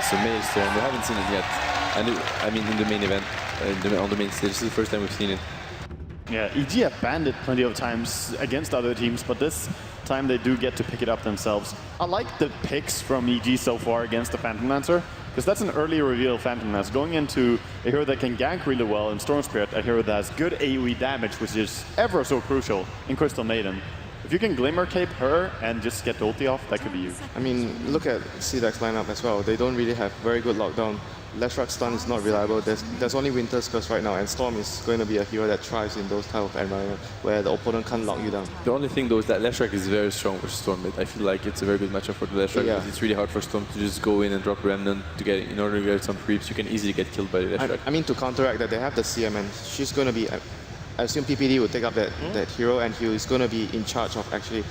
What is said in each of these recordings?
Sumail Storm. We haven't seen it yet. I mean, in the main event, on the main stage. This is the first time we've seen it. Yeah, EG have banned it plenty of times against other teams, but this time they do get to pick it up themselves. I like the picks from EG so far against the Phantom Lancer, because that's an early reveal Phantom Lancer. Going into a hero that can gank really well in Storm Spirit, a hero that has good AoE damage, which is ever so crucial in Crystal Maiden. If you can Glimmer Cape her and just get the ulti off, that could be huge. I mean, look at CDEC's lineup as well. They don't really have very good lockdown. Leshrac stun is not reliable. There's only Winter's Curse right now, and Storm is going to be a hero that thrives in those type of environment where the opponent can't lock you down. The only thing though is that Leshrac is very strong with Storm mid. I feel like it's a very good matchup for the Leshrac because it's really hard for Storm to just go in and drop Remnant to get in order to get some creeps. You can easily get killed by the Leshrac. I mean, to counteract that, they have the CM, and she's going to be. I assume PPD will take up that hero, and he is going to be in charge of actually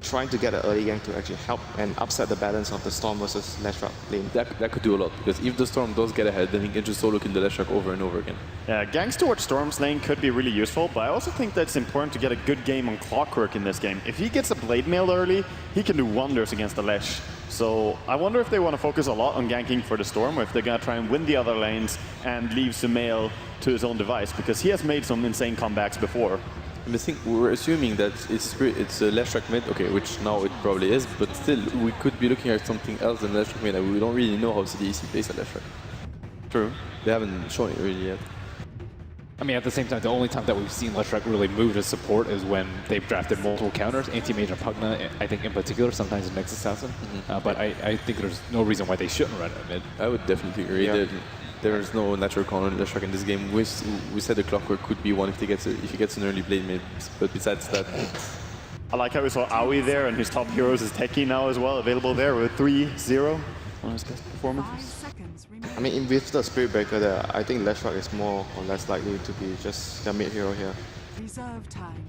trying to get an early gank to actually help and upset the balance of the Storm versus Leshrac lane. That could do a lot, because if the Storm does get ahead, then he can just solo kill the Leshrac over and over again. Yeah, ganks towards Storm's lane could be really useful, but I also think that it's important to get a good game on Clockwork in this game. If he gets a Blade Mail early, he can do wonders against the Lesh. So I wonder if they want to focus a lot on ganking for the Storm, or if they're going to try and win the other lanes and leave Sumail to his own device, because he has made some insane comebacks before. I think we're assuming that it's a Leshrac mid, okay, which now it probably is, but still we could be looking at something else than Leshrac mid. We don't really know how CDEC plays at Leshrac. True. They haven't shown it really yet. I mean, at the same time, the only time that we've seen Leshrac really move to support is when they've drafted multiple counters, Anti-Mage and Pugna, I think in particular, sometimes in Nex Assassin. But I think there's no reason why they shouldn't run it mid. I would definitely agree. Yeah. There is no natural counter in Leshrac in this game. We said the Clockwork could be one if he gets an early Blade mid, but besides that... I like how we saw Aoi there, and his top heroes is Techie now as well, available there with 3-0. One of his best performances. I mean, with the Spirit Breaker there, I think Leshrac is more or less likely to be just their mid hero here. Reserve time.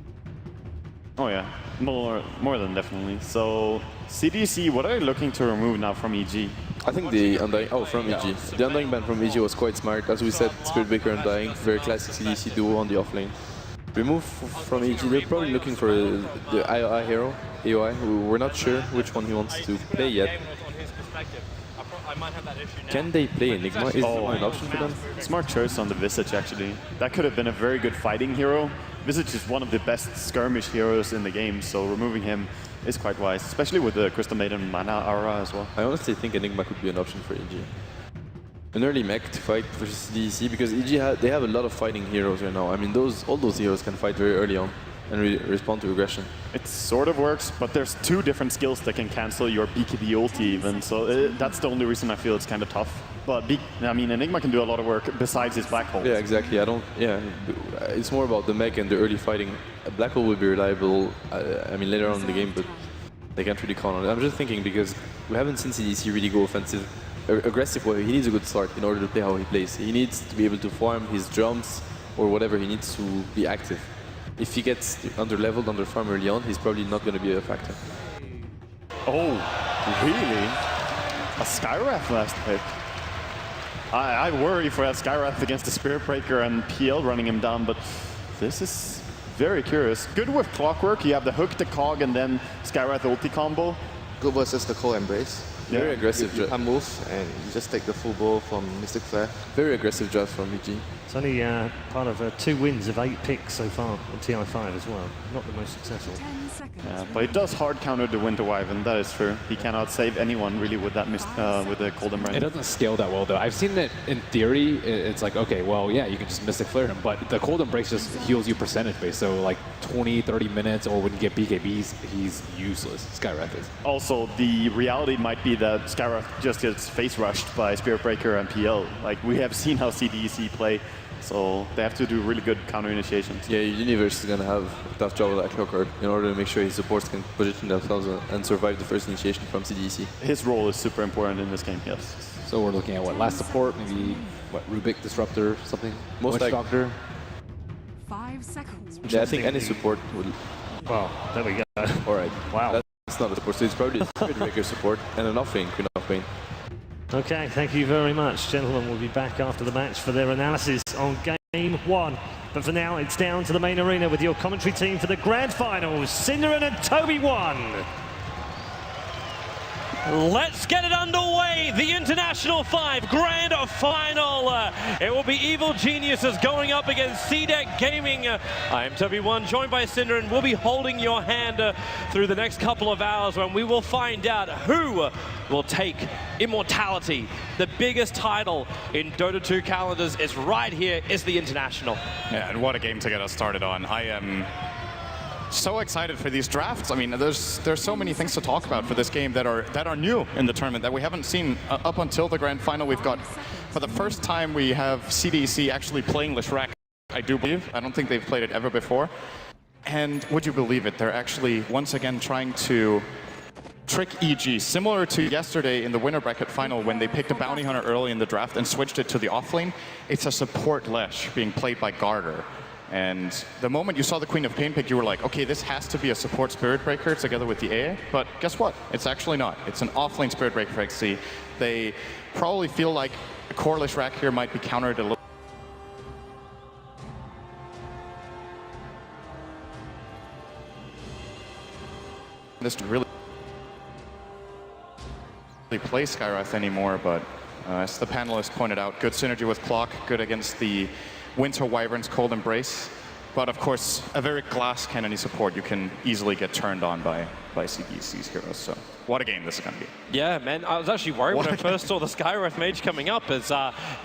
Oh yeah, more than definitely. So CDEC, what are you looking to remove now from EG? I think the Undying, from EG. The Undying ban from EG was quite smart. As we said, Spirit Breaker Undying, very classic CDEC duo on the offlane. Remove from EG, they're probably looking for the AOI hero, AOI. We're not sure which one he wants to play yet. Can they play Enigma? Is there an option for them? Smart choice on the Visage, actually. That could have been a very good fighting hero. Visage is one of the best skirmish heroes in the game, so removing him is quite wise, especially with the Crystal Maiden mana aura as well. I honestly think Enigma could be an option for EG. An early mech to fight versus CDEC, because EG they have a lot of fighting heroes right now. I mean, all those heroes can fight very early on and respond to aggression. It sort of works, but there's two different skills that can cancel your BKB ulti even, so that's the only reason I feel it's kind of tough. But I mean, Enigma can do a lot of work besides his Black Hole. Yeah, exactly. It's more about the mech and the early fighting. Black Hole will be reliable, I mean, later on in the game, but they can't really count on it. I'm just thinking, because we haven't seen CDEC really go offensive, aggressive way. He needs a good start in order to play how he plays. He needs to be able to farm his jumps or whatever. He needs to be active. If he gets under-leveled, under-farm early on, he's probably not going to be a factor. Oh, really? A Skywrath last pick? I worry for that Skywrath against the Spirit Breaker and PL running him down, but this is very curious. Good with Clockwork, you have the hook, the cog, and then Skywrath ulti combo. Good versus the Cold Embrace. Very aggressive you can't move, and you just take the full bow from Mystic Flare. Very aggressive draft from EG. It's only part of 2 wins of 8 picks so far on TI5 as well. Not the most successful. Yeah, but it does hard counter the Winter Wyvern, that is true. He cannot save anyone really with that with the Cold Embrace. It doesn't scale that well though. I've seen it in theory, it's like, okay, well, yeah, you can just Mystic Flare him, but the Cold Embrace just heals you percentage based, so like 20, 30 minutes, or when you get BKBs, he's useless. Skywrath is. Also, the reality might be that Skywrath just gets face rushed by Spirit Breaker and PL. Like, we have seen how CDEC play, so they have to do really good counter initiations. Yeah, Universe is going to have a tough job with that Clockwork in order to make sure his supports can position themselves and survive the first initiation from CDEC. His role is super important in this game, yes. So we're looking at what, last support, maybe what, Rubik, Disruptor, something? Most like Doctor? 5 seconds. Yeah, I think any support would... Well, there we go. Alright. Wow. That's not a support, so it's probably a Spirit Breaker support and an offlane, Queen of Pain. Okay, thank you very much. Gentlemen will be back after the match for their analysis on Game 1. But for now, it's down to the main arena with your commentary team for the Grand Finals, Synderen and Toby 1. Let's get it underway. The International 5 Grand Final. It will be Evil Geniuses going up against CDEC Gaming. I am Toby1, joined by Cinder, and we'll be holding your hand through the next couple of hours when we will find out who will take immortality. The biggest title in Dota 2 calendars is right here, is the International. Yeah, and what a game to get us started on. I am so excited for these drafts. I mean, there's so many things to talk about for this game that are new in the tournament that we haven't seen up until the grand final. We've got, for the first time, we have CDEC actually playing Leshrac, I do believe. I don't think they've played it ever before. And would you believe it, they're actually once again trying to trick EG, similar to yesterday in the winner bracket final when they picked a bounty hunter early in the draft and switched it to the offlane. It's a support Lesh being played by Garter. And the moment you saw the Queen of Pain pick, you were like, okay, this has to be a support Spirit Breaker together with the AA. But guess what? It's actually not. It's an offlane Spirit Breaker for XC. They probably feel like a core Leshrac here might be countered a little. This really play Skywrath anymore, but as the panelists pointed out, good synergy with Clock, good against the Winter Wyvern's Cold Embrace, but of course a very glass cannony support you can easily get turned on by CDEC's heroes. So what a game this is going to be. Yeah, man, I was actually worried when I first saw the Skywrath Mage coming up, as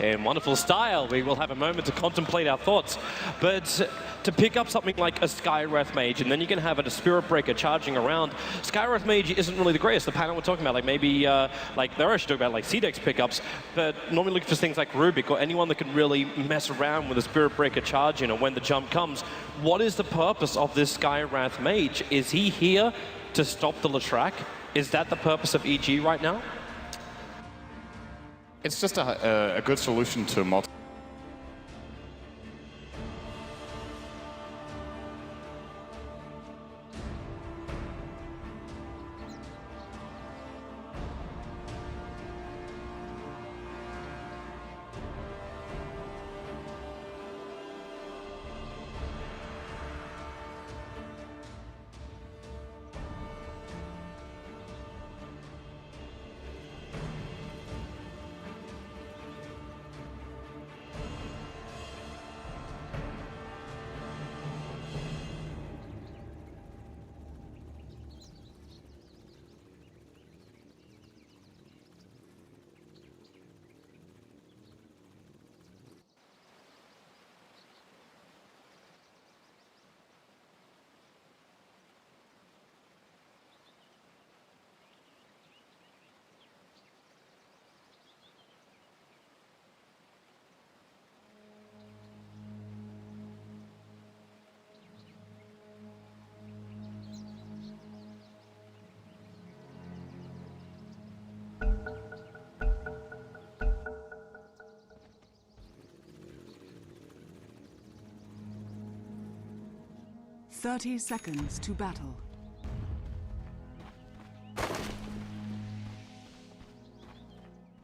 in wonderful style we will have a moment to contemplate our thoughts. But to pick up something like a Skywrath Mage, and then you can have a Spirit Breaker charging around, Skywrath Mage isn't really the greatest. The panel we're talking about, like maybe, like they're actually talking about like CDEC's pickups, but normally looking for things like Rubik or anyone that can really mess around with a Spirit Breaker charge in, or when the jump comes. What is the purpose of this Skywrath Mage? Is he here to stop the Leshrac? Is that the purpose of EG right now? It's just a good solution to multiple. Thirty seconds to battle.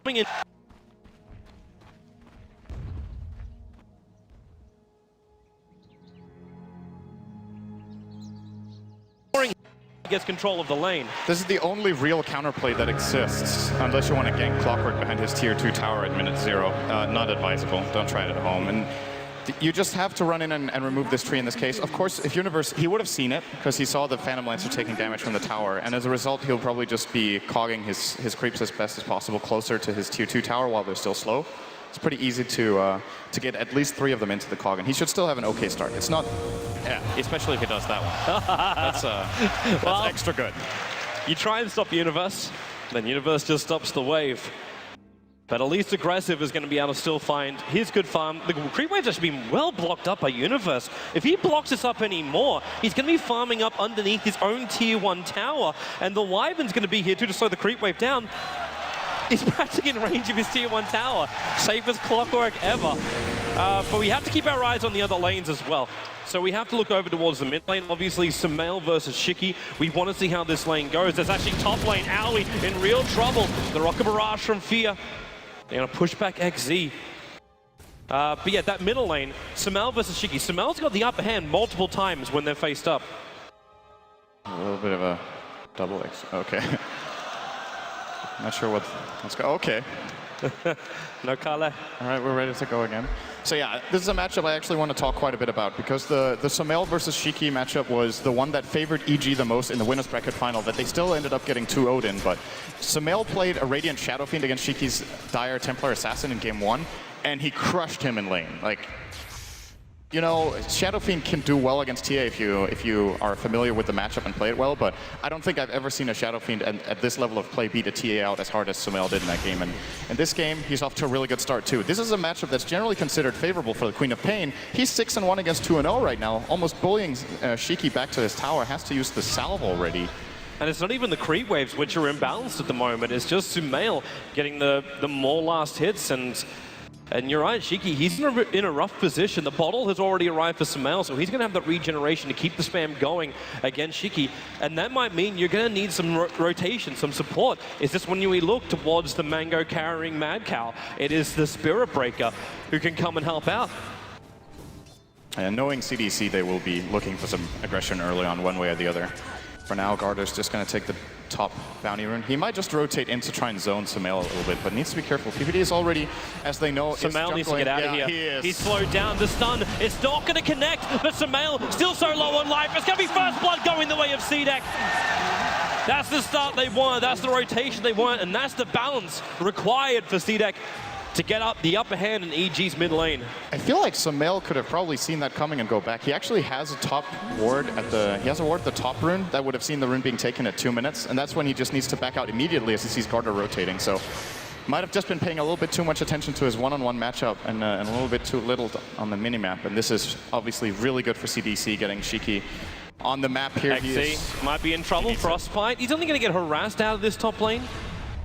Coming in. Gets control of the lane. This is the only real counterplay that exists, unless you want to gank Clockwork behind his tier 2 tower at minute 0. Not advisable. Don't try it at home. And you just have to run in and remove this tree in this case. Of course, if Universe, he would have seen it, because he saw the Phantom Lancer taking damage from the tower, and as a result, he'll probably just be cogging his creeps as best as possible closer to his tier 2 tower while they're still slow. It's pretty easy to get at least 3 of them into the cog, and he should still have an okay start. It's not, yeah, especially if he does that one. That's extra good. You try and stop Universe, then Universe just stops the wave. But at least Aggressive is going to be able to still find his good farm. The creep wave's actually been well blocked up by Universe. If he blocks this up anymore, he's going to be farming up underneath his own tier 1 tower, and the Wyvern's going to be here too to slow the creep wave down. He's practically in range of his tier 1 tower. Safe as Clockwork ever. But we have to keep our eyes on the other lanes as well. So we have to look over towards the mid lane. Obviously, Sumail versus Shiki. We want to see how this lane goes. There's actually top lane, Owie, in real trouble. The Rocket Barrage from Fear. They're going to push back XZ. But yeah, that middle lane, Sumail versus Shiki. Sumail's got the upper hand multiple times when they're faced up. A little bit of a double X. Okay. Not sure what. Let's go. Okay. No Kale. All right, we're ready to go again. So yeah, this is a matchup I actually want to talk quite a bit about because the Sumail versus Shiki matchup was the one that favored EG the most in the winners bracket final that they still ended up getting 2-0'd in. But Sumail played a Radiant Shadow Fiend against Shiki's Dire Templar Assassin in game 1, and he crushed him in lane. Like, you know, Shadow Fiend can do well against TA if you are familiar with the matchup and play it well, but I don't think I've ever seen a Shadow Fiend at this level of play beat a TA out as hard as Sumail did in that game. And in this game, he's off to a really good start too. This is a matchup that's generally considered favorable for the Queen of Pain. He's 6-1 against 2-0 right now, almost bullying Shiki back to his tower. Has to use the salve already. And it's not even the creep waves which are imbalanced at the moment. It's just Sumail getting the more last hits. And you're right, Shiki, he's in a rough position. The bottle has already arrived for Sumail, so he's going to have that regeneration to keep the spam going against Shiki. And that might mean you're going to need some rotation, some support. Is this when we look towards the Mango carrying Mad Cow? It is the Spirit Breaker who can come and help out. And knowing CDEC, they will be looking for some aggression early on, one way or the other. For now, Garder's just going to take the top bounty rune. He might just rotate in to try and zone Sumail a little bit, but needs to be careful. PPD is already, as they know, Sumail needs to get out of here. He is. He's slowed down. The stun, it's not going to connect, but Sumail still so low on life. It's going to be first blood going the way of CDEC. That's the start they want. That's the rotation they want, and that's the balance required for CDEC to get up the upper hand in EG's mid lane. I feel like Sumail could have probably seen that coming and go back. He actually has a top ward at the, he has a ward at the top rune that would have seen the rune being taken at 2 minutes, and that's when he just needs to back out immediately as he sees Garder rotating. So might have just been paying a little bit too much attention to his one-on-one matchup and a little bit too little on the minimap. And this is obviously really good for CDEC getting Shiki on the map here. XC might be in trouble. Frostbite. He's only going to get harassed out of this top lane.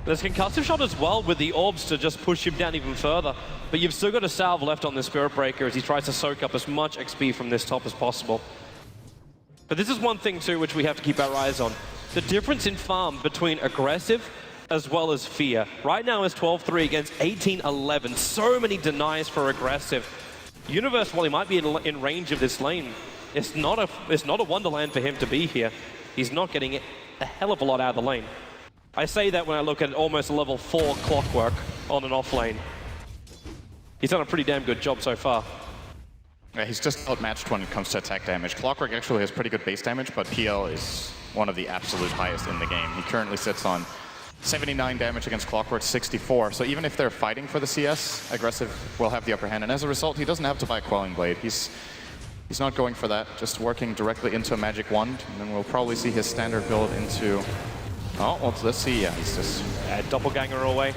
There's concussive shot as well with the orbs to just push him down even further. But you've still got a salve left on the Spirit Breaker as he tries to soak up as much XP from this top as possible. But this is one thing too which we have to keep our eyes on. The difference in farm between aggressive as well as fear. Right now is 12-3 against 18-11. So many denies for aggressive. Universe, while he might be in range of this lane, it's not a wonderland for him to be here. He's not getting a hell of a lot out of the lane. I say that when I look at almost a level 4 Clockwork on and off lane. He's done a pretty damn good job so far. Yeah, he's just outmatched when it comes to attack damage. Clockwork actually has pretty good base damage, but PL is one of the absolute highest in the game. He currently sits on 79 damage against Clockwork, 64. So even if they're fighting for the CS, aggressive will have the upper hand. And as a result, he doesn't have to buy a Quelling Blade. He's not going for that, just working directly into a Magic Wand. And then we'll probably see his standard build into... Oh, well, let's see. Yeah, he's just... Doppelganger away.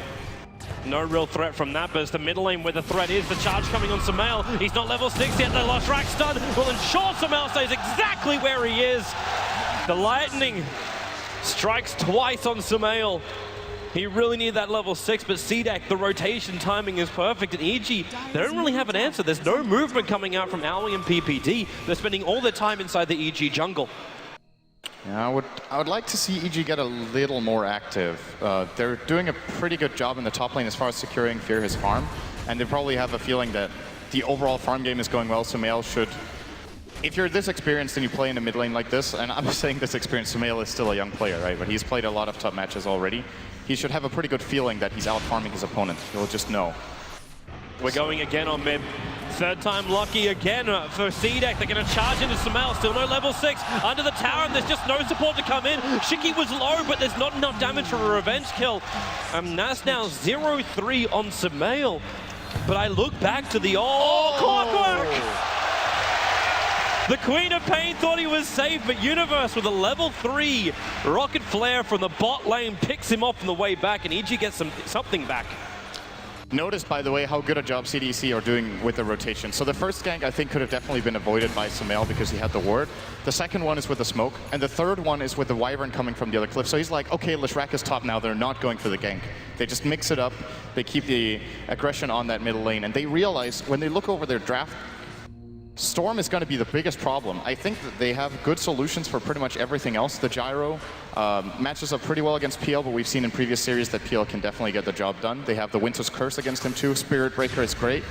No real threat from that, but it's the middle lane where the threat is. The charge coming on Sumail. He's not level 6 yet. The lost rack stun will ensure Sumail stays exactly where he is. The lightning strikes twice on Sumail. He really needed that level 6, but CDEC, the rotation timing is perfect. And EG, they don't really have an answer. There's no movement coming out from Owie and PPD. They're spending all their time inside the EG jungle. Yeah, I would like to see EG get a little more active. They're doing a pretty good job in the top lane as far as securing Fear his farm, and they probably have a feeling that the overall farm game is going well. Sumail should, if you're this experienced and you play in a mid lane like this, and I'm saying this experienced, Sumail is still a young player, right? But he's played a lot of top matches already. He should have a pretty good feeling that he's out farming his opponent. He'll just know. We're going again on mid. Third time lucky again for CDEC. They're going to charge into Sumail. Still no level 6 under the tower, and there's just no support to come in. Shiki was low, but there's not enough damage for a revenge kill. And that's now 0-3 on Sumail. But I look back to the Clockwork! The Queen of Pain thought he was safe, but Universe with a level 3 rocket flare from the bot lane picks him off on the way back, and EG gets something back. Notice, by the way, how good a job CDEC are doing with the rotation. So the first gank, I think, could have definitely been avoided by Sumail because he had the ward. The second one is with the smoke, and the third one is with the Wyvern coming from the other cliff. So he's like, okay, Leshrac is top now. They're not going for the gank. They just mix it up. They keep the aggression on that middle lane, and they realize when they look over their draft, Storm is going to be the biggest problem. I think that they have good solutions for pretty much everything else. The Gyro matches up pretty well against PL, but we've seen in previous series that PL can definitely get the job done. They have the Winter's Curse against him too. Spirit Breaker is great.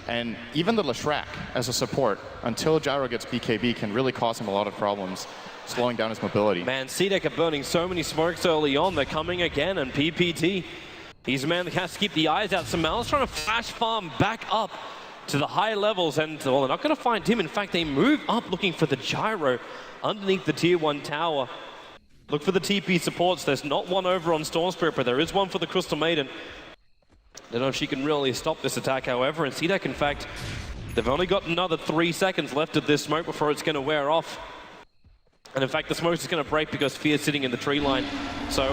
And even the Leshrac as a support, until Gyro gets BKB, can really cause him a lot of problems, slowing down his mobility. Man, CDEC are burning so many smokes early on. They're coming again, and PPT, he's a man that has to keep the eyes out. Samel's trying to flash farm back up to the high levels, and well, they're not going to find him. In fact, they move up looking for the Gyro underneath the tier 1 tower. Look for the TP supports. There's not one over on Storm Spirit, but there is one for the Crystal Maiden. Don't know if she can really stop this attack, however, and CDEC, in fact, they've only got another 3 seconds left of this smoke before it's going to wear off. And in fact, the smoke is going to break because Fear's sitting in the tree line. So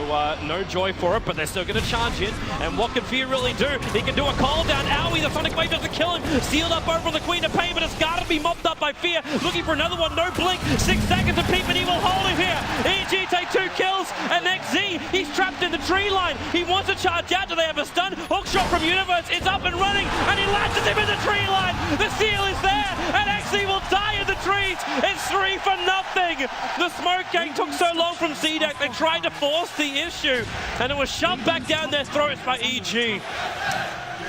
no joy for it, but they're still going to charge in. And what can Fear really do? He can do a call down. Owie, the Sonic Wave doesn't kill him. Sealed up over on the Queen of Pain, but it's got to be mopped up by Fear. Looking for another one, no blink. 6 seconds of PPD will hold him here. EG take 2 kills, and XZ, he's trapped in the tree line. He wants to charge out. Do they have a stun? Hook shot from Universe. It's up and running, and he latches him in the tree line. The seal is there, and XZ will die in the trees. It's 3 for nothing. The smoke gang took so long from CDEC, they tried to force the issue, and it was shoved back down their throats by EG.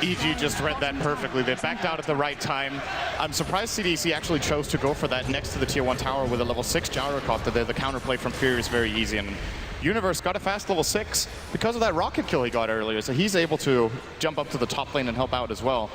EG just read that perfectly. They backed out at the right time. I'm surprised CDEC actually chose to go for that next to the tier 1 tower with a level 6 gyrocopter there. The counterplay from Fear is very easy, and Universe got a fast level 6 because of that rocket kill he got earlier, so he's able to jump up to the top lane and help out as well.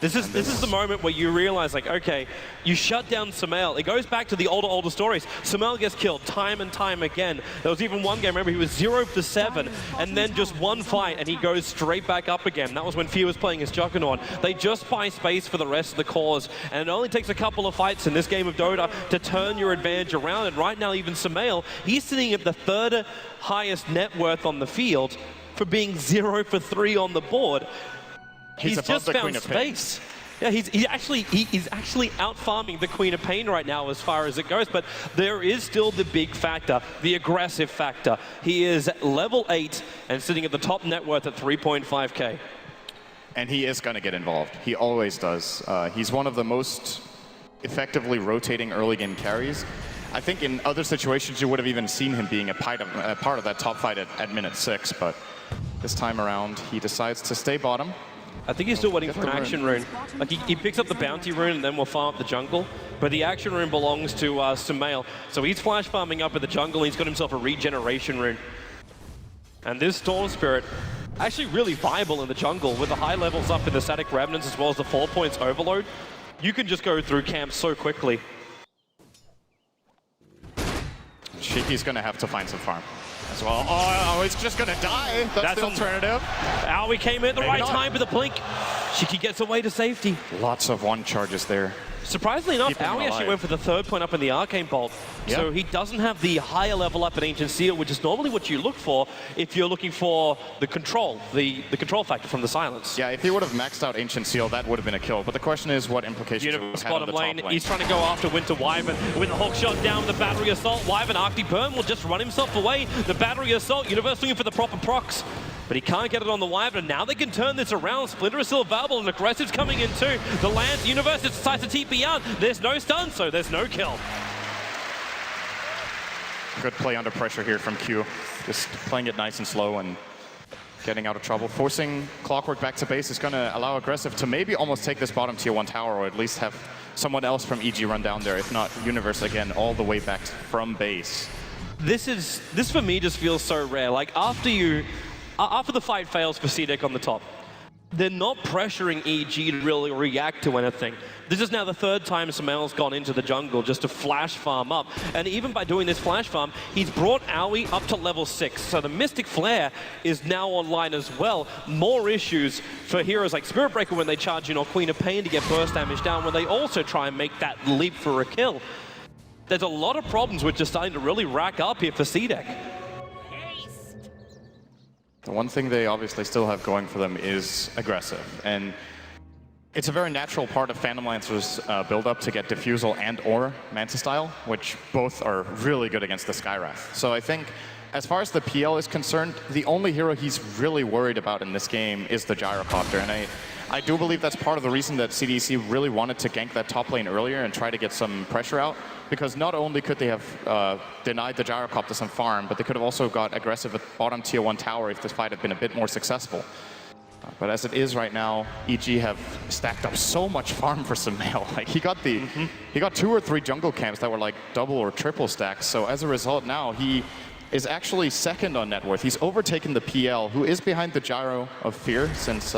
This is the moment where you realize, like, okay, you shut down Samel. It goes back to the older stories. Samel gets killed time and time again. There was even one game, remember, he was 0 for 7, and then just one fight, and he goes straight back up again. That was when Fear was playing his Juggernaut. They just buy space for the rest of the cores, and it only takes a couple of fights in this game of Dota to turn your advantage around. And right now, even Samel, he's sitting at the 3rd highest net worth on the field for being 0 for 3 on the board. He's just found space. Yeah, he's actually out farming the Queen of Pain right now as far as it goes, but there is still the big factor, the aggressive factor. He is level 8 and sitting at the top net worth at 3.5k. And he is going to get involved. He always does. He's one of the most effectively rotating early game carries. I think in other situations you would have even seen him being a part of that top fight at minute 6, but this time around he decides to stay bottom. I think he's still waiting for an action rune. Like he picks up the bounty rune and then we'll farm up the jungle. But the action rune belongs to Sumail. So he's flash farming up in the jungle. He's got himself a regeneration rune. And this Storm Spirit, actually really viable in the jungle with the high levels up in the static remnants as well as the 4 points overload. You can just go through camp so quickly. Shiki's going to have to find some farm as well. Oh, he's just going to die. That's the alternative. Owie came in at the right time with a blink. Shiki gets away to safety. Lots of 1 charges there. Surprisingly enough, Owie actually went for the 3rd point up in the Arcane Bolt. Yep. So he doesn't have the higher level up in Ancient Seal, which is normally what you look for if you're looking for the control, the control factor from the silence. Yeah, if he would have maxed out Ancient Seal, that would have been a kill. But the question is what implications Universe bottom lane. He's trying to go after Winter Wyvern with a hook shot down with the Battery Assault. Wyvern Arctic Burn will just run himself away. The Battery Assault, Universe looking for the proper procs. But he can't get it on the Wyvern. Now they can turn this around. Splinter is still available, and Aggressive's coming in too. The Lance Universe decides to TP out. There's no stun, so there's no kill. Good play under pressure here from Q. Just playing it nice and slow and getting out of trouble. Forcing Clockwork back to base is going to allow Aggressive to maybe almost take this bottom tier 1 tower, or at least have someone else from EG run down there. If not, Universe again all the way back from base. This for me just feels so rare. Like after the fight fails for CDEC on the top, they're not pressuring EG to really react to anything. This is now the 3rd time Samel's gone into the jungle just to flash farm up. And even by doing this flash farm, he's brought Owie up to level 6. So the Mystic Flare is now online as well. More issues for heroes like Spirit Breaker when they charge in, or Queen of Pain to get burst damage down, when they also try and make that leap for a kill. There's a lot of problems which are starting to really rack up here for CDEC. The one thing they obviously still have going for them is Aggressive. And it's a very natural part of Phantom Lancer's build-up to get Diffusal and or Manta Style, which both are really good against the Skywrath. So I think, as far as the PL is concerned, the only hero he's really worried about in this game is the Gyrocopter. And I do believe that's part of the reason that CDEC really wanted to gank that top lane earlier and try to get some pressure out. Because not only could they have denied the Gyrocopter some farm, but they could have also got Aggressive at bottom tier 1 tower if this fight had been a bit more successful. But as it is right now, EG have stacked up so much farm for Sumail. Like he got 2 or 3 jungle camps that were like double or triple stacks. So as a result now, he is actually second on net worth. He's overtaken the PL, who is behind the Gyro of Fear since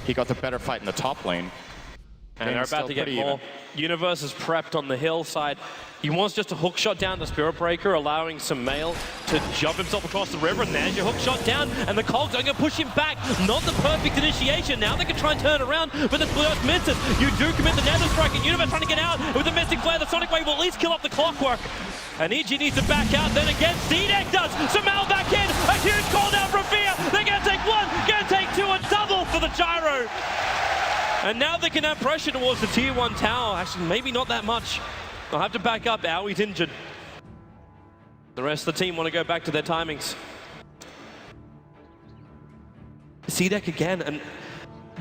he got the better fight in the top lane. And they're about to get more. Universe is prepped on the hillside. He wants just a hook shot down the Spirit Breaker, allowing Sumail to jump himself across the river, and there's your hook shot down, and the Cogs are going to push him back. Not the perfect initiation. Now they can try and turn around, but the Blurst misses. You do commit the Nether Strike, and Universe trying to get out with the Mystic Flare. The Sonic Wave will at least kill up the Clockwork. And EG needs to back out. Then again, CDEC does. Sumail back in. A huge call down from Fear. They're going to take 1, going to take 2, a double for the Gyro. And now they can have pressure towards the tier 1 tower. Actually, maybe not that much. They'll have to back up. Owie's injured. The rest of the team want to go back to their timings. CDEC again, and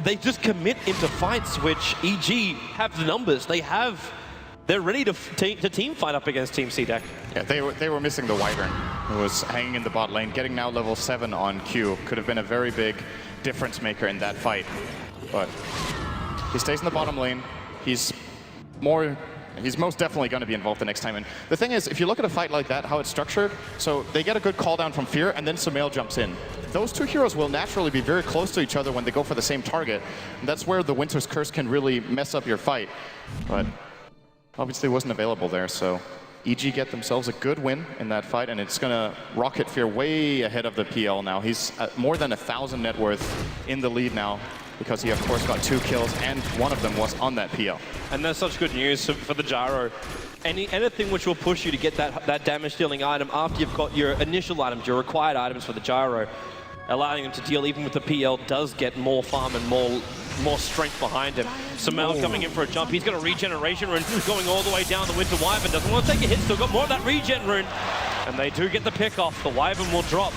they just commit into fights which EG have the numbers. They're ready to team fight up against Team CDEC. Yeah, they were missing the Wyvern, who was hanging in the bot lane. Getting now level 7 on Q could have been a very big difference maker in that fight. But he stays in the bottom lane. He's most definitely going to be involved the next time. And the thing is, if you look at a fight like that, how it's structured, so they get a good call down from Fear, and then Sumail jumps in. Those 2 heroes will naturally be very close to each other when they go for the same target. And that's where the Winter's Curse can really mess up your fight. But obviously wasn't available there, so EG get themselves a good win in that fight, and it's going to rocket Fear way ahead of the PL now. He's at more than 1,000 net worth in the lead now, because he of course got 2 kills, and one of them was on that PL. And that's such good news for the Gyro. Anything which will push you to get that damage dealing item after you've got your initial items, your required items for the Gyro, allowing him to deal even with the PL does get more farm and more strength behind him. Sumail coming in for a jump. He's got a regeneration rune going all the way down the Winter Wyvern. Doesn't want to take a hit, still got more of that regen rune. And they do get the pick off. The Wyvern will drop.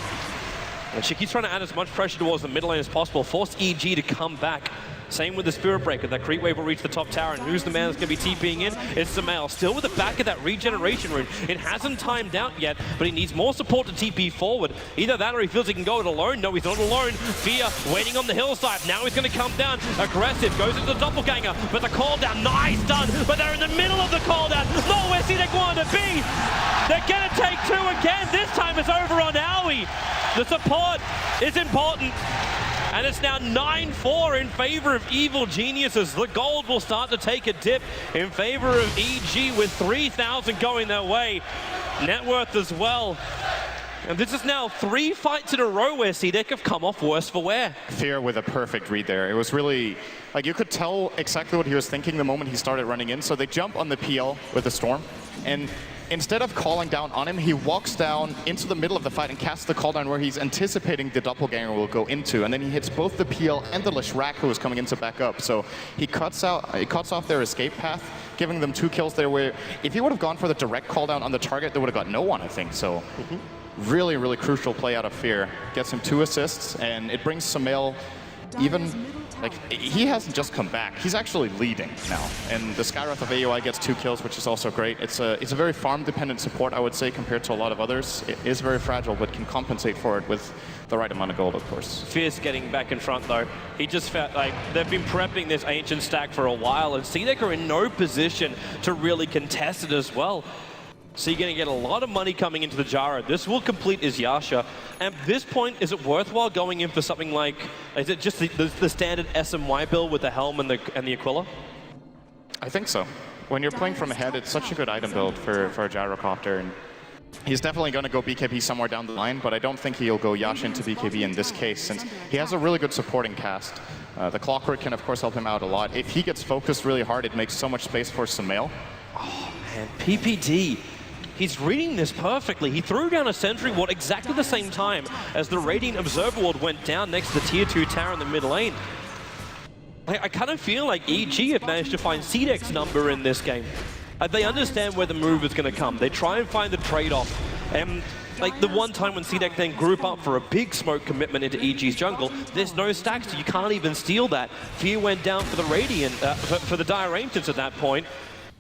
And Shiki's trying to add as much pressure towards the middle lane as possible, force EG to come back. Same with the Spirit Breaker. That creep wave will reach the top tower, and who's the man that's going to be TPing in? It's Sumail. Still with the back of that regeneration rune. It hasn't timed out yet, but he needs more support to TP forward. Either that or he feels he can go it alone. No, he's not alone. Fear waiting on the hillside. Now he's going to come down. Aggressive, goes into the doppelganger, but the call down, nice done. But they're in the middle of the call down. Not where CDEC wanted to be. They're going to take 2 again. This time it's over on Owie. The support is important. And it's now 9-4 in favor of Evil Geniuses. The gold will start to take a dip in favor of EG with 3,000 going their way. Net worth as well. And this is now 3 fights in a row where CDEC have come off worse for wear. Fear with a perfect read there. It was really, like, you could tell exactly what he was thinking the moment he started running in. So they jump on the PL with the Storm, and instead of calling down on him, he walks down into the middle of the fight and casts the call down where he's anticipating the doppelganger will go into, and then he hits both the PL and the Leshrac, who is coming in to back up. So he cuts off their escape path, giving them 2 kills there, where if he would have gone for the direct call down on the target, they would have got no one, I think. So really, really crucial play out of Fear. Gets him 2 assists, and it brings Sumail even, like, he hasn't just come back. He's actually leading now. And the Skywrath of AOI gets 2 kills, which is also great. It's a very farm-dependent support, I would say, compared to a lot of others. It is very fragile, but can compensate for it with the right amount of gold, of course. Fierce getting back in front, though. He just felt like they've been prepping this ancient stack for a while, and CDEC are in no position to really contest it as well. So you're going to get a lot of money coming into the Gyro. This will complete his Yasha. At this point, is it worthwhile going in for something like, is it just the standard SMY build with the Helm and the Aquila? I think so. When you're playing from ahead, it's such a good item build for a Gyrocopter. And he's definitely going to go BKB somewhere down the line, but I don't think he'll go Yasha into BKB in this case, since he has a really good supporting cast. The Clockwork can, of course, help him out a lot. If he gets focused really hard, it makes so much space for Sumail. Oh, man. PPD. He's reading this perfectly. He threw down a Sentry Ward exactly the same time as the Radiant Observer Ward went down next to the Tier 2 tower in the mid lane. I kind of feel like EG have managed to find CDEC's number in this game. They understand where the move is going to come. They try and find the trade-off. And like the one time when CDEC then group up for a big smoke commitment into EG's jungle, there's no stacks, so you can't even steal that. Fear went down for the Radiant, for the Dire Ancients at that point.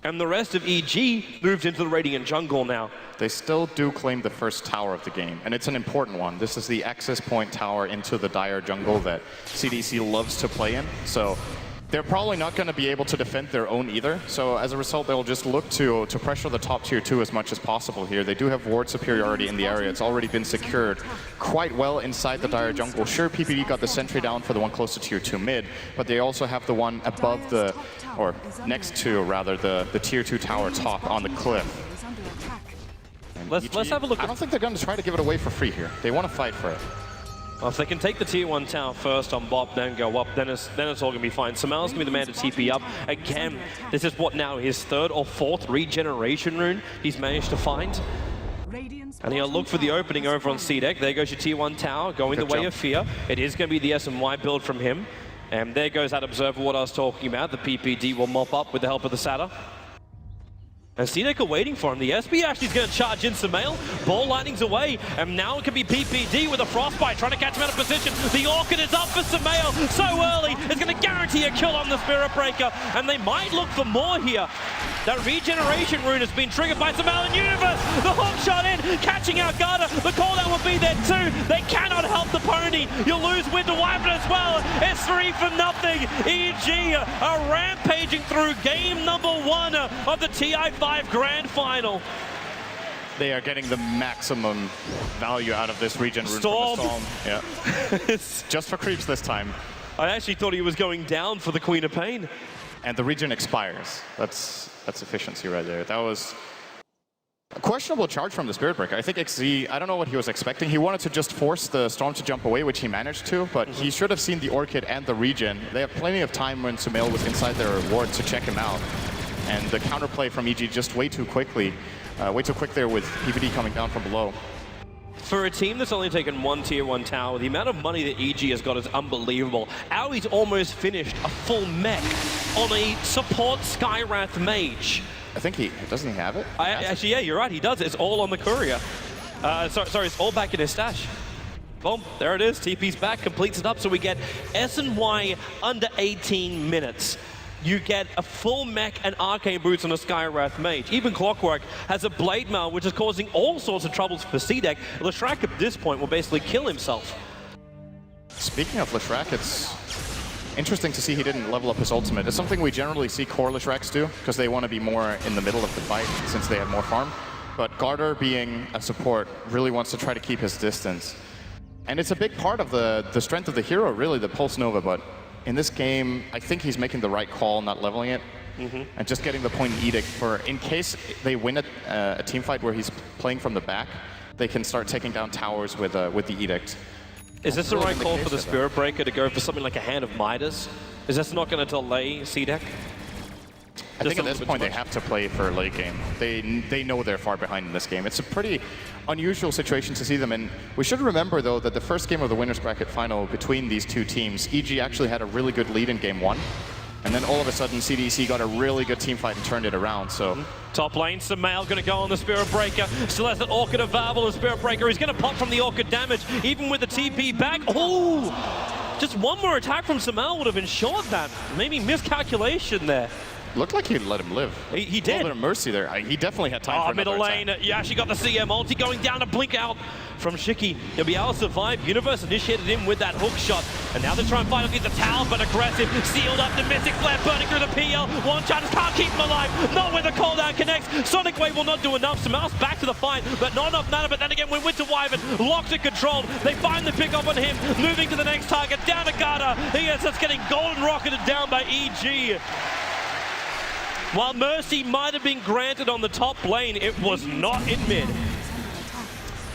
And the rest of EG moved into the Radiant jungle now. They still do claim the first tower of the game, and it's an important one. This is the access point tower into the Dire jungle that CDEC loves to play in. So they're probably not going to be able to defend their own either. So as a result, they'll just look to pressure the top tier 2 as much as possible here. They do have ward superiority in the area. It's already been secured quite well inside the Dire jungle. Sure, PPD got the sentry down for the one close to tier 2 mid, but they also have the one above the, or next to rather, the tier 2 tower top on the cliff. Let's have a look. I don't think they're going to try to give it away for free here. They want to fight for it. Well, if they can take the tier 1 tower first on Bob, then go up, then it's all going to be fine. Samel's going to be the man to TP up. Again, this is what now, his 3rd or 4th regeneration rune he's managed to find. And he'll look for the opening over on CDEC. There goes your tier 1 tower, going the way of fear. It is going to be the S&Y build from him. And there goes that observer, what I was talking about. The PPD will mop up with the help of the Satyr. And CDEC are waiting for him. The SB actually is going to charge in Samel. Ball lightning's away. And now it could be PPD with a Frostbite trying to catch him out of position. The Orchid is up for Samel so early. It's going to guarantee a kill on the Spirit Breaker. And they might look for more here. That regeneration rune has been triggered by Samel and Universe. The hook shot in, catching out Garda. The cooldown will be there too. They cannot help the pony. You'll lose Winter Wyvern as well. It's 3 for nothing. EG are rampaging through game number 1 of the TI5 Grand Final. They are getting the maximum value out of this regen rune Storm. from the Storm. Yeah. Just for creeps this time. I actually thought he was going down for the Queen of Pain. And the regen expires. That's efficiency right there. That was a questionable charge from the Spirit Breaker. I think XZ, I don't know what he was expecting. He wanted to just force the Storm to jump away, which he managed to, but he should have seen the Orchid and the regen. They have plenty of time when Sumail was inside their ward to check him out. And the counterplay from EG just way too quick there with PPD coming down from below. For a team that's only taken 1 tier 1 tower, the amount of money that EG has got is unbelievable. Aui's almost finished a full mech on a support Skywrath mage. I think doesn't he have it? Actually, yeah, you're right, he does. It's all on the courier. Sorry, it's all back in his stash. Boom, there it is. TP's back, completes it up, so we get S&Y under 18 minutes. You get a full mech and arcane boots on a Skywrath mage. Even Clockwork has a blade mail, which is causing all sorts of troubles for CDEC. Leshrac at this point will basically kill himself. Speaking of Leshrac, it's interesting to see he didn't level up his ultimate. It's something we generally see core Leshracs do, because they want to be more in the middle of the fight, since they have more farm. But Garter, being a support, really wants to try to keep his distance. And it's a big part of the strength of the hero, really, the Pulse Nova, but in this game, I think he's making the right call, not leveling it, and just getting the point in Edict for, in case they win a team fight where he's playing from the back, they can start taking down towers with the Edict. Is this the right call for the Spirit Breaker to go for something like a Hand of Midas? Is this not going to delay CDEC? I think at this point they have to play for late game. They know they're far behind in this game. It's a pretty unusual situation to see them in. We should remember, though, that the first game of the Winners Bracket final between these two teams, EG actually had a really good lead in game 1. And then all of a sudden, CDEC got a really good team fight and turned it around, so... Top lane, Sumail going to go on the Spirit Breaker. Still has that Orchid available, the Spirit Breaker. He's going to pop from the Orchid damage, even with the TP back. Oh! Just one more attack from Sumail would have ensured that. Maybe miscalculation there. Looked like he let him live. He did. A little bit of mercy there. He definitely had time for another middle lane. attack. You actually got the CM ulti going down to blink out from Shiki. He'll be able to survive. Universe initiated him with that hook shot. And now they're trying to fight against the tower, but aggressive. Sealed up the Mystic Flare, burning through the PL. One chance can't keep him alive. Not when the cooldown connects. Sonic Wave will not do enough. Samel's back to the fight, but not enough mana. But then again, when Winter Wyvern locked and controlled, they find the pick up on him. Moving to the next target, down to Garda. He is just getting golden rocketed down by EG. While Mercy might have been granted on the top lane, it was not in mid.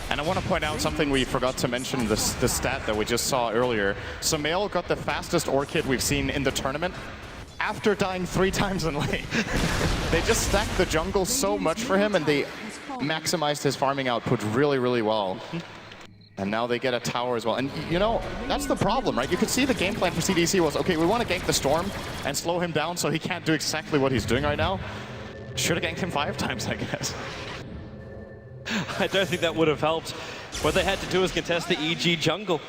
And I want to point out something we forgot to mention, the stat that we just saw earlier. Sumail got the fastest Orchid we've seen in the tournament after dying 3 times in lane. They just stacked the jungle so much for him, and they maximized his farming output really, really well. And now they get a tower as well. And, you know, that's the problem, right? You could see the game plan for CDEC was, okay, we want to gank the Storm and slow him down so he can't do exactly what he's doing right now. Should have ganked him 5 times, I guess. I don't think that would have helped. What they had to do is contest the EG jungle.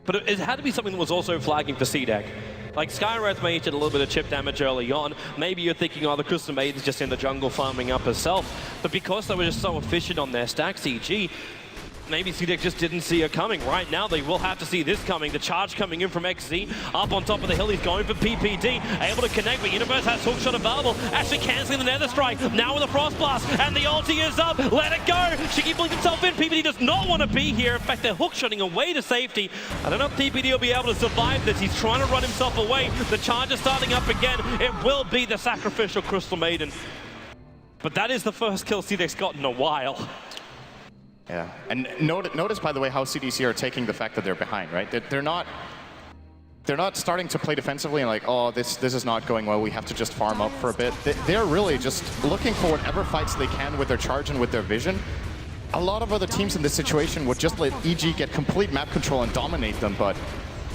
But it had to be something that was also flagging for CDEC. Like, Skywrath may did a little bit of chip damage early on. Maybe you're thinking, oh, the Crystal Maiden's just in the jungle farming up herself. But because they were just so efficient on their stacks, EG, maybe CDEC just didn't see it coming. Right now, they will have to see this coming. The charge coming in from XZ. Up on top of the hill, he's going for PPD. Able to connect, but Universe has hookshot available. Actually cancelling the Nether Strike. Now with a Frost Blast, and the ulti is up. Let it go. Shiki blinks himself in. PPD does not want to be here. In fact, they're hookshotting away to safety. I don't know if PPD will be able to survive this. He's trying to run himself away. The charge is starting up again. It will be the sacrificial Crystal Maiden. But that is the first kill CDEC's got in a while. Yeah, and notice, by the way, how CDC are taking the fact that they're behind, right? They're not starting to play defensively and like, oh, this is not going well, we have to just farm up for a bit. They're really just looking for whatever fights they can with their charge and with their vision. A lot of other teams in this situation would just let EG get complete map control and dominate them, but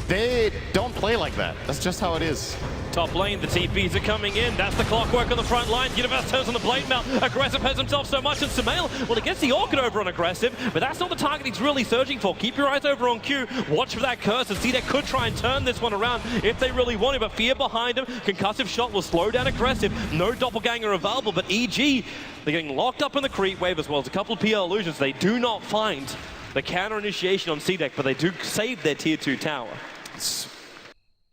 they don't play like that. That's just how it is. Top lane, the TPs are coming in. That's the clockwork on the front line. Universe turns on the blade mount. Aggressive has himself so much. And Sumail, well, he gets the Orchid over on Aggressive, but that's not the target he's really searching for. Keep your eyes over on Q. Watch for that curse, and CDEC could try and turn this one around if they really want it, but Fear behind him. Concussive shot will slow down Aggressive. No doppelganger available, but EG, they're getting locked up in the creep wave as well as a couple of PL illusions. They do not find the counter initiation on CDEC, but they do save their tier 2 tower. It's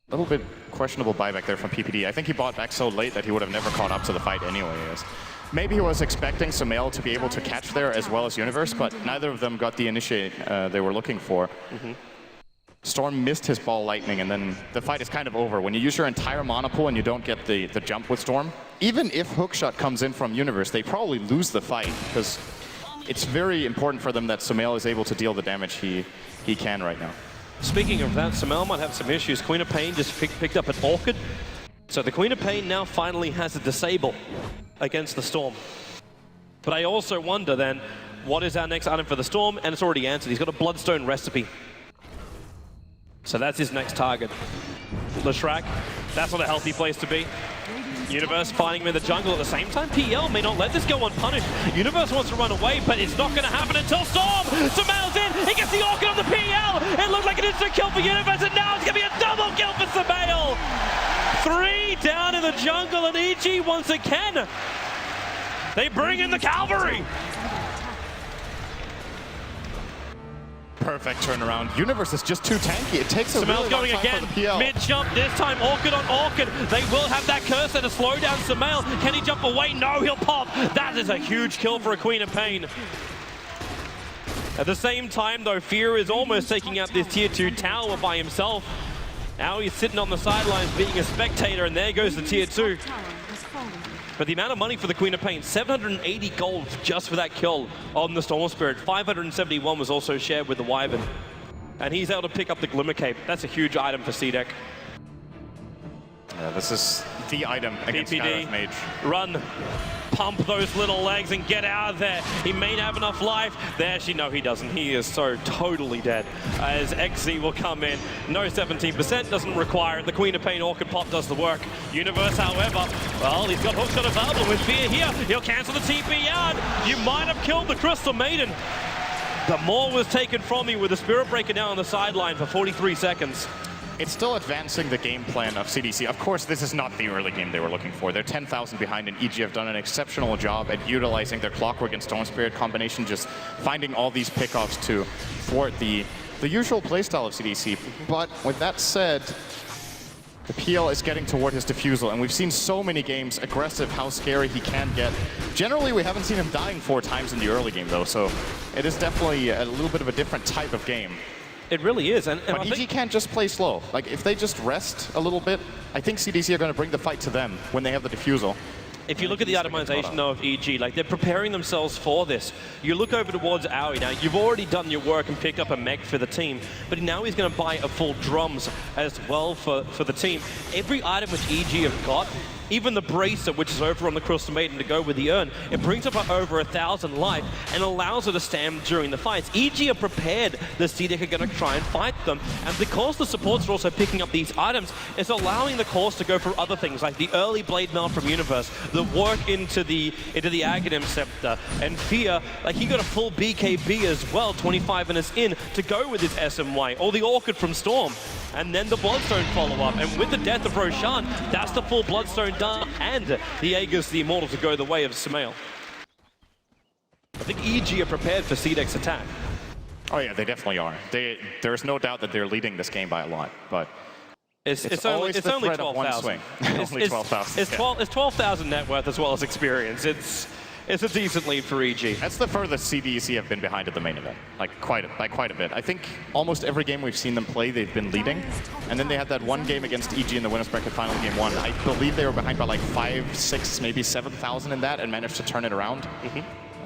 a little bit questionable buyback there from PPD. I think he bought back so late that he would have never caught up to the fight anyways. Maybe he was expecting Sumail to be able to catch there as well as Universe, but neither of them got the initiate they were looking for. Storm missed his ball lightning, and then the fight is kind of over. When you use your entire mana pool and you don't get the jump with Storm, even if hookshot comes in from Universe, they probably lose the fight, because it's very important for them that Sumail is able to deal the damage he can right now. Speaking of that, Sumail might have some issues. Queen of Pain just picked up an Orchid. So the Queen of Pain now finally has a disable against the Storm. But I also wonder then, what is our next item for the Storm? And it's already answered. He's got a Bloodstone recipe. So that's his next target. Leshrac, that's not a healthy place to be. Universe fighting him in the jungle at the same time. PL may not let this go unpunished. Universe wants to run away, but it's not going to happen until Storm! Sumail's in! He gets the Orchid on the PL! It looked like an instant kill for Universe, and now it's going to be a double kill for Sumail! 3 down in the jungle, and EG once again, they bring in the cavalry! Perfect turnaround. Universe is just too tanky. It takes a really long time for the PL. Mid-jump this time, Orchid on Orchid. They will have that cursor to slow down Sumail. Can he jump away? No, he'll pop. That is a huge kill for a Queen of Pain. At the same time, though, Fear is almost taking out this tier 2 tower by himself. Now he's sitting on the sidelines being a spectator, and there goes the tier 2. But the amount of money for the Queen of Pain, 780 gold just for that kill on the Storm Spirit. 571 was also shared with the Wyvern. And he's able to pick up the Glimmer Cape. That's a huge item for CDEC. Yeah, this is the item against PPD, Mage. Run, pump those little legs and get out of there. He may have enough life. There, actually, no, he doesn't. He is so totally dead. As XZ will come in. No 17%, doesn't require it. The Queen of Pain Orchid pop does the work. Universe, however, well, he's got hookshot available with Fear here. He'll cancel the TP out. You might have killed the Crystal Maiden. But more was taken from you with the Spirit Breaker down on the sideline for 43 seconds. It's still advancing the game plan of CDC. Of course, this is not the early game they were looking for. They're 10,000 behind, and EG have done an exceptional job at utilizing their Clockwork and Storm Spirit combination, just finding all these pickoffs to thwart the usual playstyle of CDC. But with that said, the PL is getting toward his defusal, and we've seen so many games, aggressive, how scary he can get. Generally, we haven't seen him dying 4 times in the early game, though, so it is definitely a little bit of a different type of game. It really is. But EG can't just play slow. Like, if they just rest a little bit, I think CDC are going to bring the fight to them when they have the defusal. If you look at the itemization though of EG, like they're preparing themselves for this. You look over towards Aoi now, you've already done your work and picked up a mech for the team, but now he's going to buy a full drums as well for the team. Every item which EG have got even the Bracer, which is over on the Crystal Maiden to go with the Urn, it brings up over 1,000 life and allows her to stand during the fights. EG are prepared. The CDEC are going to try and fight them. And because the supports are also picking up these items, it's allowing the cores to go for other things, like the early Blade Mail from Universe, the work into the Aghanim Scepter, and Fear, like he got a full BKB as well, 25 minutes in, to go with his SMY, or the Orchid from Storm. And then the Bloodstone follow-up, and with the death of Roshan, that's the full Bloodstone done, and the Aegis, the Immortal, to go the way of Sumail. I think EG are prepared for CDEC's attack. Oh yeah, they definitely are. There's no doubt that they're leading this game by a lot, but it's only 12,000. Only 12,000. It's 12,000 net worth as well as experience. It's a decent lead for EG. That's the furthest CDEC have been behind at the main event, by quite a bit. I think almost every game we've seen them play, they've been leading. And then they had that one game against EG in the winners bracket final, game 1. I believe they were behind by like 5, 6, maybe 7,000 in that, and managed to turn it around.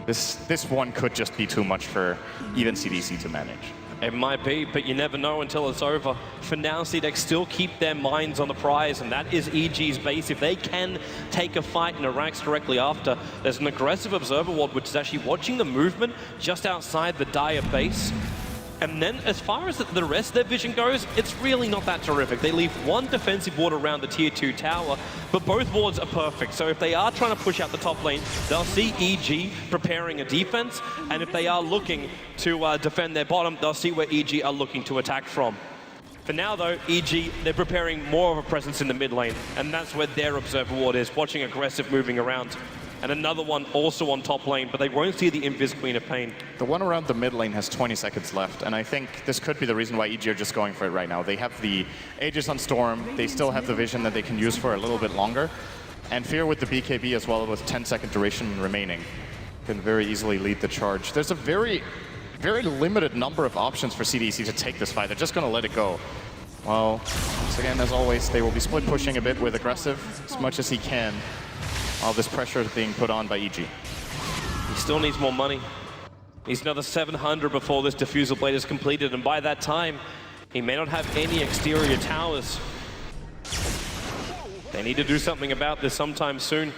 This one could just be too much for even CDEC to manage. It might be, but you never know until it's over. For now, CDEC still keep their minds on the prize, and that is EG's base. If they can take a fight in Iraq's directly after, there's an aggressive observer ward, which is actually watching the movement just outside the Dire base. And then, as far as the rest of their vision goes, it's really not that terrific. They leave one defensive ward around the tier 2 tower, but both wards are perfect. So if they are trying to push out the top lane, they'll see EG preparing a defense, and if they are looking to defend their bottom, they'll see where EG are looking to attack from. For now, though, EG, they're preparing more of a presence in the mid lane, and that's where their observer ward is, watching aggressive moving around. And another one also on top lane, but they won't see the Invis Queen of Pain. The one around the mid lane has 20 seconds left, and I think this could be the reason why EG are just going for it right now. They have the Aegis on Storm, they still have the vision that they can use for a little bit longer, and Fear with the BKB as well, with 10-second duration remaining, can very easily lead the charge. There's a very limited number of options for CDEC to take this fight. They're just going to let it go. Well, once again, as always, they will be split pushing a bit with aggressive as much as he can. All this pressure is being put on by EG. He still needs more money. He's another 700 before this Diffusal Blade is completed, and by that time, he may not have any exterior towers. They need to do something about this sometime soon.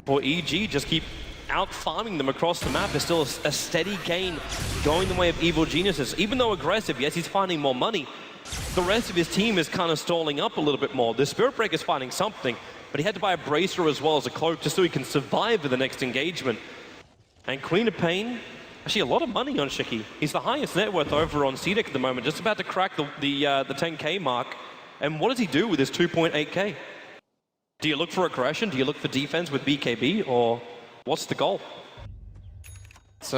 For EG, just keep out-farming them across the map. There's still a steady gain going the way of Evil Geniuses. Even though aggressive, yes, he's finding more money. The rest of his team is kind of stalling up a little bit more. The Spirit Breaker's finding something, but he had to buy a Bracer as well as a Cloak just so he can survive with the next engagement. And Queen of Pain, actually a lot of money on Shiki. He's the highest net worth over on CDEC at the moment, just about to crack the 10k mark. And what does he do with his 2.8k? Do you look for aggression? Do you look for defense with BKB? Or what's the goal? It's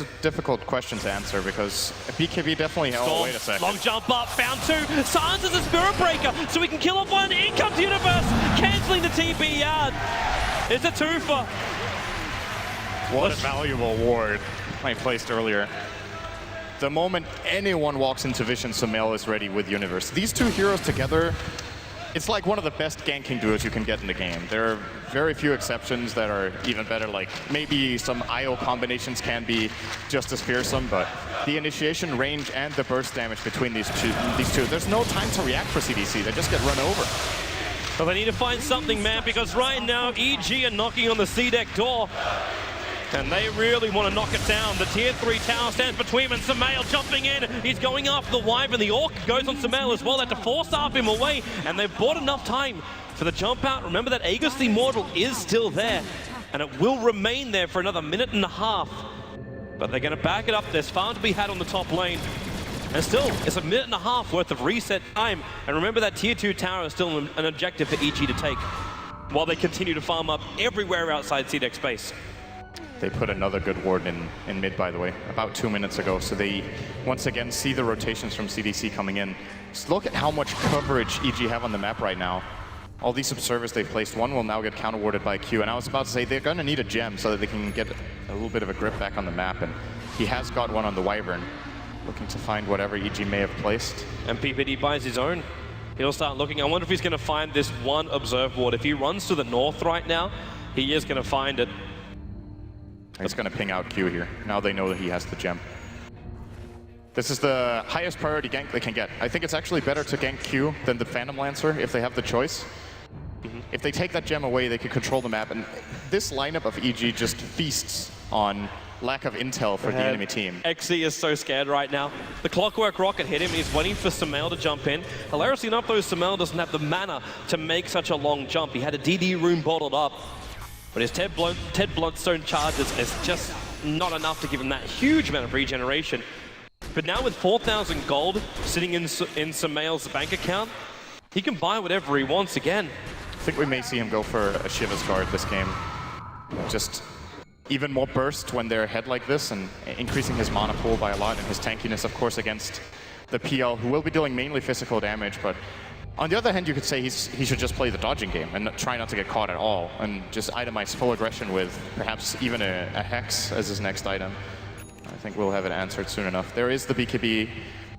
a difficult question to answer because BKB definitely... Oh, wait a second. Long jump up, found two. Silences the Spirit Breaker, so we can kill off one. In comes Universe, cancelling the TP yard. It's a twofer. What a valuable ward I placed earlier. The moment anyone walks into Vision, Sumail is ready with Universe. These two heroes together, it's like one of the best ganking duos you can get in the game. There are very few exceptions that are even better, like maybe some IO combinations can be just as fearsome, but the initiation range and the burst damage between these two, there's no time to react for CDC, they just get run over. But they need to find something, man, because right now EG are knocking on the CDEC door. And they really want to knock it down. The tier 3 tower stands between them, and Sumail jumping in. He's going after the Wyvern. The Orc goes on Sumail as well. They have to force up him away, and they've bought enough time for the jump out. Remember that Aegis the Immortal is still there, and it will remain there for another minute and a half. But they're going to back it up. There's farm to be had on the top lane. And still, it's a minute and a half worth of reset time. And remember that tier 2 tower is still an objective for EG to take, while they continue to farm up everywhere outside CDEC space. They put another good ward in mid, by the way, about 2 minutes ago. So they, once again, see the rotations from CDC coming in. Just look at how much coverage EG have on the map right now. All these observers they've placed, one will now get counter-warded by Q. And I was about to say, they're going to need a gem so that they can get a little bit of a grip back on the map. And he has got one on the Wyvern, looking to find whatever EG may have placed. And PPD buys his own. He'll start looking. I wonder if he's going to find this one observe ward. If he runs to the north right now, he is going to find it. He's going to ping out Q here. Now they know that he has the gem. This is the highest priority gank they can get. I think it's actually better to gank Q than the Phantom Lancer if they have the choice. If they take that gem away, they could control the map. And this lineup of EG just feasts on lack of intel for the enemy team. XZ is so scared right now. The Clockwork Rocket hit him. He's waiting for Sumail to jump in. Hilariously enough, though, Sumail doesn't have the mana to make such a long jump. He had a DD rune bottled up, but his Ted Bloodstone charges is just not enough to give him that huge amount of regeneration. But now with 4,000 gold sitting in Sumail's bank account, he can buy whatever he wants again. I think we may see him go for a Shiva's guard this game. Just even more burst when they're ahead like this, and increasing his mana pool by a lot, and his tankiness, of course, against the PL, who will be dealing mainly physical damage. But on the other hand, you could say he should just play the dodging game and try not to get caught at all, and just itemize full aggression with perhaps even a Hex as his next item. I think we'll have it answered soon enough. There is the BKB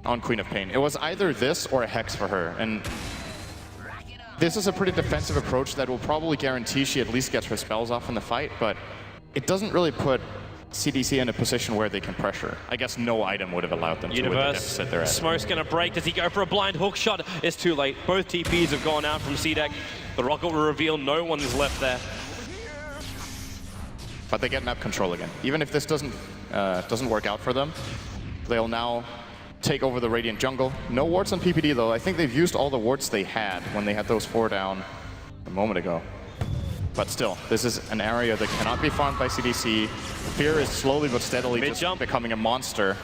on Queen of Pain. It was either this or a Hex for her, and this is a pretty defensive approach that will probably guarantee she at least gets her spells off in the fight, but it doesn't really put CDEC in a position where they can pressure. I guess no item would have allowed them to with the deficit they're at. Smoke's gonna break. Does he go for a blind hook shot? It's too late. Both TPs have gone out from CDEC. The rocket will reveal no one is left there. But they get map control again. Even if this doesn't work out for them, they'll now take over the Radiant jungle. No wards on PPD though. I think they've used all the wards they had when they had those 4 down a moment ago. But still, this is an area that cannot be farmed by CDC. Fear is slowly but steadily just becoming a monster.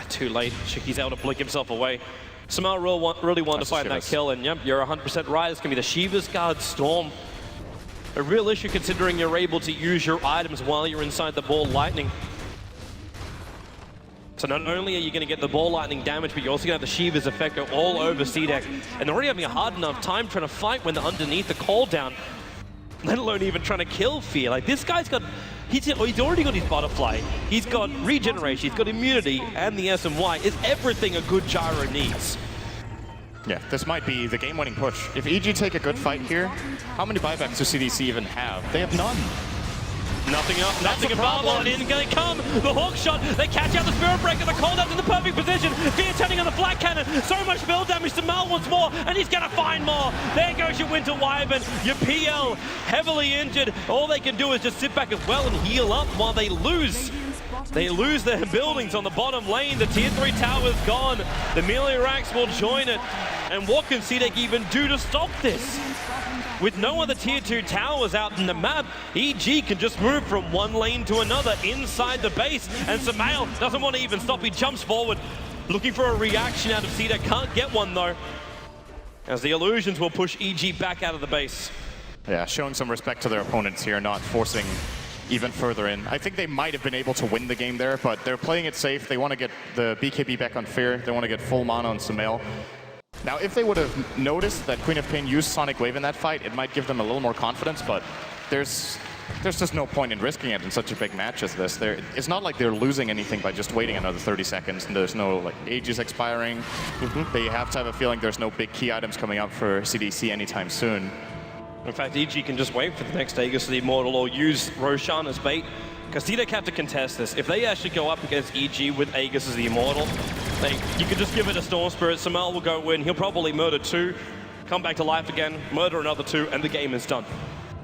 Too late. Shiki's able to blink himself away. Sumail really wanted to find that kill, and yep, you're 100% right. It's going to be the Shiva's Guard Storm. A real issue considering you're able to use your items while you're inside the ball lightning. So not only are you going to get the ball lightning damage, but you're also going to have the Shiva's effect go all over CDEC. And they're already having a hard enough time trying to fight when they're underneath the cooldown, let alone even trying to kill Fear. Like, this guy's got, he's already got his butterfly, he's got regeneration, he's got immunity, and the SMY is everything a good Gyro needs. Yeah, this might be the game-winning push. If EG take a good fight here, how many buybacks does CDC even have? They have none. Nothing available, and in they come. The hook shot, they catch out the Spirit Breaker, the cooldown's in the perfect position. Fear turning on the flat cannon, so much spell damage to Mal once more, and he's gonna find more. There goes your Winter Wyvern, your PL, heavily injured. All they can do is just sit back as well and heal up while they lose. They lose their buildings on the bottom lane. The tier 3 tower's gone. The melee racks will join it. And what can CDEC even do to stop this? With no other tier 2 towers out in the map, EG can just move from one lane to another inside the base. And Sumail doesn't want to even stop. He jumps forward, looking for a reaction out of CDEC. Can't get one though, as the illusions will push EG back out of the base. Yeah, showing some respect to their opponents here, not forcing even further in. I think they might have been able to win the game there, but they're playing it safe. They want to get the BKB back on Fear. They want to get full mana on Sumail. Now, if they would have noticed that Queen of Pain used Sonic Wave in that fight, it might give them a little more confidence, but there's just no point in risking it in such a big match as this. It's not like they're losing anything by just waiting another 30 seconds, and there's no like ages expiring. They have to have a feeling there's no big key items coming up for CDC anytime soon. In fact, EG can just wait for the next Aegis of the Immortal or use Roshan as bait, because CDEC have to contest this. If they actually go up against EG with Aegis as the Immortal, you could just give it a Storm Spirit. Sumail will go in. He'll probably murder 2, come back to life again, murder another 2, and the game is done.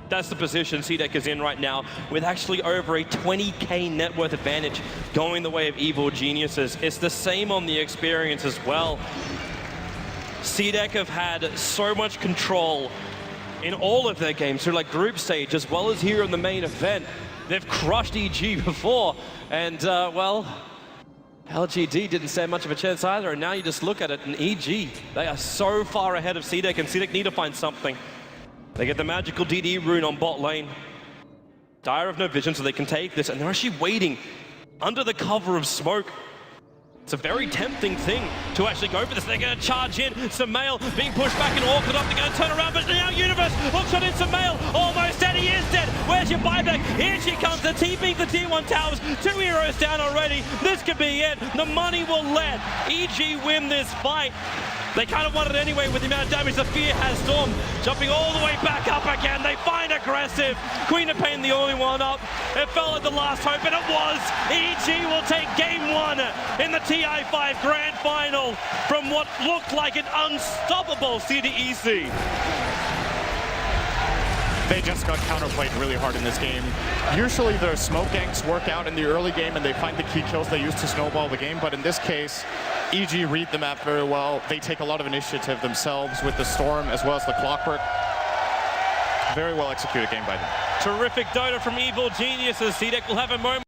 That's the position CDEC is in right now, with actually over a 20k net worth advantage going the way of Evil Geniuses. It's the same on the experience as well. CDEC have had so much control in all of their games through like group stage as well as here in the main event. They've crushed EG before, and well, LGD didn't stand much of a chance either, and now you just look at it, and EG, they are so far ahead of CDEC, and CDEC need to find something. They get the magical DD rune on bot lane. Dire have no vision, so they can take this, and they're actually waiting under the cover of smoke. It's a very tempting thing to actually go for this. They're going to charge in. Sumail being pushed back and awkward up. They're going to turn around, but now Universe hooks on in Sumail. Almost dead. He is dead. Where's your buyback? Here she comes. The TPing the tier 1 towers. 2 heroes down already. This could be it. The money will let EG win this fight. They kind of won it anyway with the amount of damage the Fear has. Storm jumping all the way back up again. They find aggressive. Queen of Pain the only one up. It felt like the last hope, and it was. EG will take game 1 in the TI5 Grand Final from what looked like an unstoppable CDEC. they just got counterplayed really hard in this game. Usually their smoke ganks work out in the early game and they find the key kills they use to snowball the game, but in this case, EG read the map very well. They take a lot of initiative themselves with the Storm as well as the Clockwork. Very well executed game by them. Terrific Dota from Evil Geniuses. CDEC will have a moment.